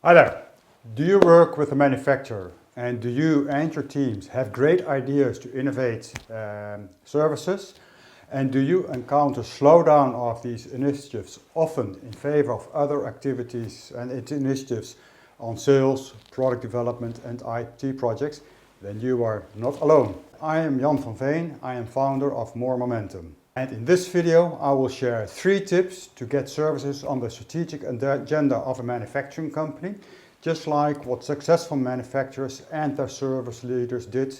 Hi there. Do you work with a manufacturer and do you and your teams have great ideas to innovate services? And do you encounter slowdown of these initiatives often in favor of other activities and initiatives on sales, product development and IT projects? Then you are not alone. I am Jan van Veen. I am founder of More Momentum. And in this video I will share 3 tips to get services on the strategic agenda of a manufacturing company, just like what successful manufacturers and their service leaders did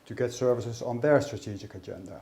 to get services on their strategic agenda.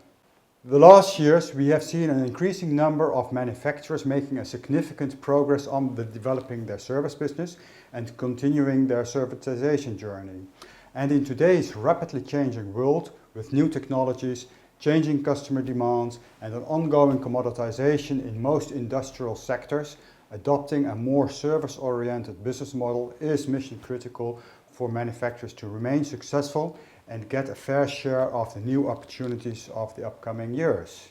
The last years we have seen an increasing number of manufacturers making a significant progress on developing their service business and continuing their servitization journey. And in today's rapidly changing world with new technologies, changing customer demands and an ongoing commoditization in most industrial sectors, adopting a more service-oriented business model is mission critical for manufacturers to remain successful and get a fair share of the new opportunities of the upcoming years.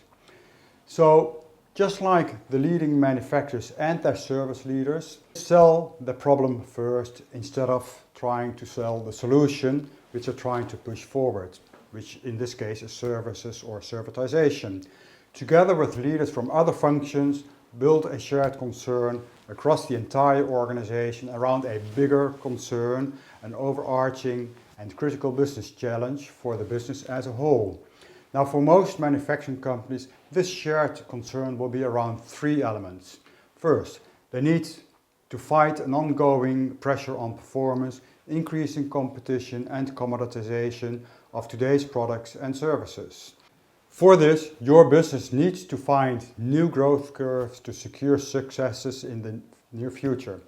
So, just like the leading manufacturers and their service leaders, sell the problem first instead of trying to sell the solution which they're trying to push forward, which in this case is services or servitization. Together with leaders from other functions, build a shared concern across the entire organization around a bigger concern, an overarching and critical business challenge for the business as a whole. Now, for most manufacturing companies, this shared concern will be around 3 elements. First, they need to fight an ongoing pressure on performance, increasing competition and commoditization of today's products and services. For this, your business needs to find new growth curves to secure successes in the near future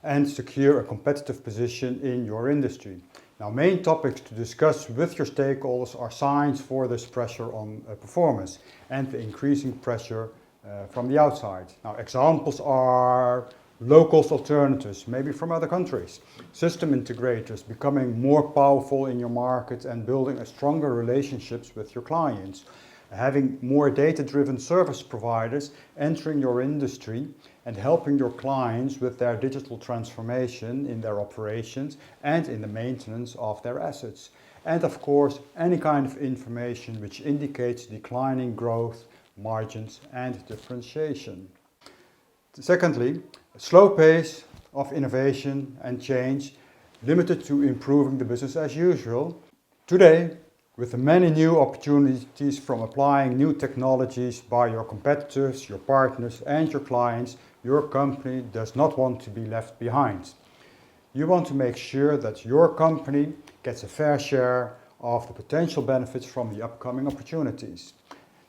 and secure a competitive position in your industry. Now, main topics to discuss with your stakeholders are signs for this pressure on performance and the increasing pressure from the outside. Now, examples are low-cost alternatives, maybe from other countries, system integrators becoming more powerful in your market and building a stronger relationships with your clients, having more data-driven service providers entering your industry and helping your clients with their digital transformation in their operations and in the maintenance of their assets. And of course, any kind of information which indicates declining growth, margins and differentiation. Secondly, a slow pace of innovation and change limited to improving the business as usual. Today, with the many new opportunities from applying new technologies by your competitors, your partners and your clients, your company does not want to be left behind. You want to make sure that your company gets a fair share of the potential benefits from the upcoming opportunities.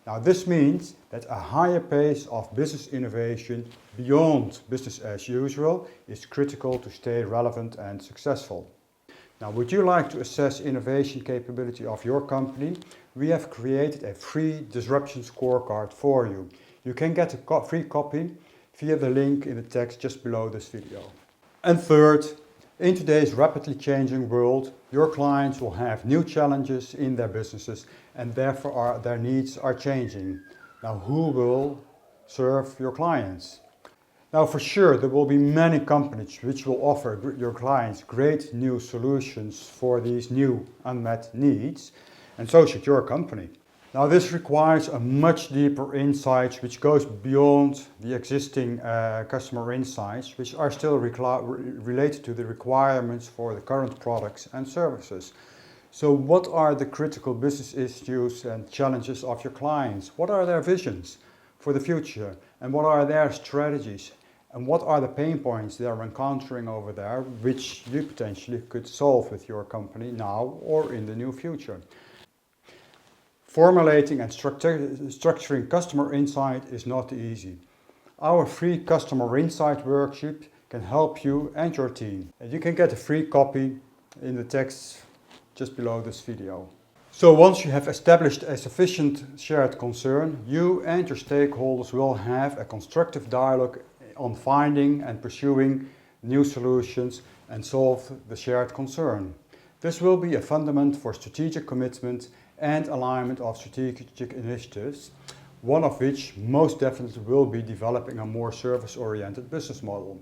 Now, this means that a higher pace of business innovation beyond business as usual is critical to stay relevant and successful. Now, would you like to assess innovation capability of your company? We have created a free disruption scorecard for you. You can get a free copy via the link in the text just below this video. And third, in today's rapidly changing world, your clients will have new challenges in their businesses and therefore their needs are changing. Now, who will serve your clients? Now, for sure, there will be many companies which will offer your clients great new solutions for these new unmet needs, and so should your company. Now, this requires a much deeper insight which goes beyond the existing customer insights, which are still related to the requirements for the current products and services. So what are the critical business issues and challenges of your clients? What are their visions for the future? And what are their strategies? And what are the pain points they are encountering over there, which you potentially could solve with your company now or in the near future? Formulating and structuring customer insight is not easy. Our free customer insight worksheet can help you and your team. And you can get a free copy in the text just below this video. So once you have established a sufficient shared concern, you and your stakeholders will have a constructive dialogue on finding and pursuing new solutions and solve the shared concern. This will be a fundament for strategic commitment and alignment of strategic initiatives, one of which most definitely will be developing a more service-oriented business model.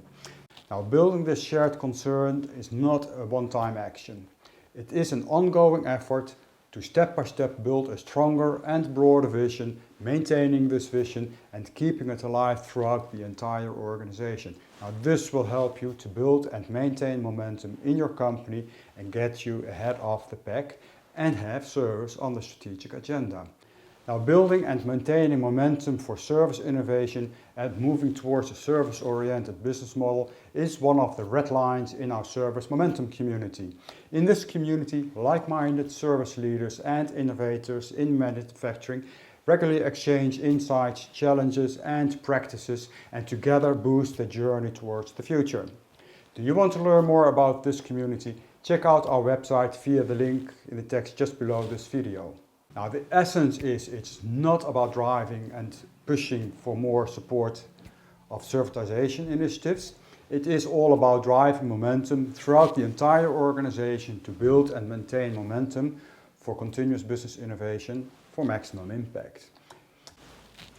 Now, building this shared concern is not a one-time action. It is an ongoing effort to step by step build a stronger and broader vision, maintaining this vision and keeping it alive throughout the entire organization. Now, this will help you to build and maintain momentum in your company and get you ahead of the pack and have service on the strategic agenda. Now, building and maintaining momentum for service innovation and moving towards a service-oriented business model is one of the red lines in our service momentum community. In this community, like-minded service leaders and innovators in manufacturing regularly exchange insights, challenges and practices, and together boost the journey towards the future. Do you want to learn more about this community? Check out our website via the link in the text just below this video. Now, the essence is it's not about driving and pushing for more support of servitization initiatives. It is all about driving momentum throughout the entire organization to build and maintain momentum for continuous business innovation for maximum impact.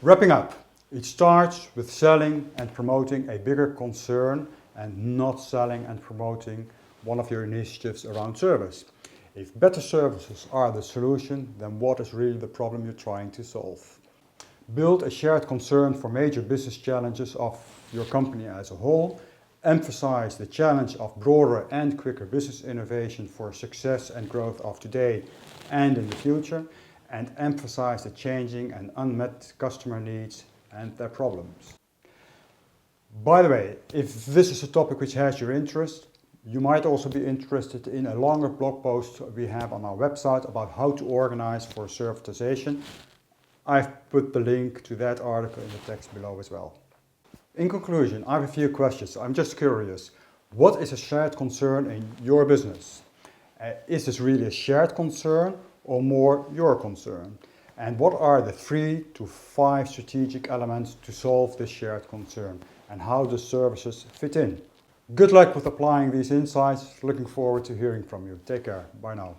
Wrapping up, it starts with selling and promoting a bigger concern and not selling and promoting one of your initiatives around service. If better services are the solution, then what is really the problem you're trying to solve? Build a shared concern for major business challenges of your company as a whole. Emphasize the challenge of broader and quicker business innovation for success and growth of today and in the future. And emphasize the changing and unmet customer needs and their problems. By the way, if this is a topic which has your interest, you might also be interested in a longer blog post we have on our website about how to organize for servitization. I've put the link to that article in the text below as well. In conclusion, I have a few questions. I'm just curious. What is a shared concern in your business? Is this really a shared concern or more your concern? And what are the 3 to 5 strategic elements to solve this shared concern? And how do services fit in? Good luck with applying these insights. Looking forward to hearing from you. Take care. Bye now.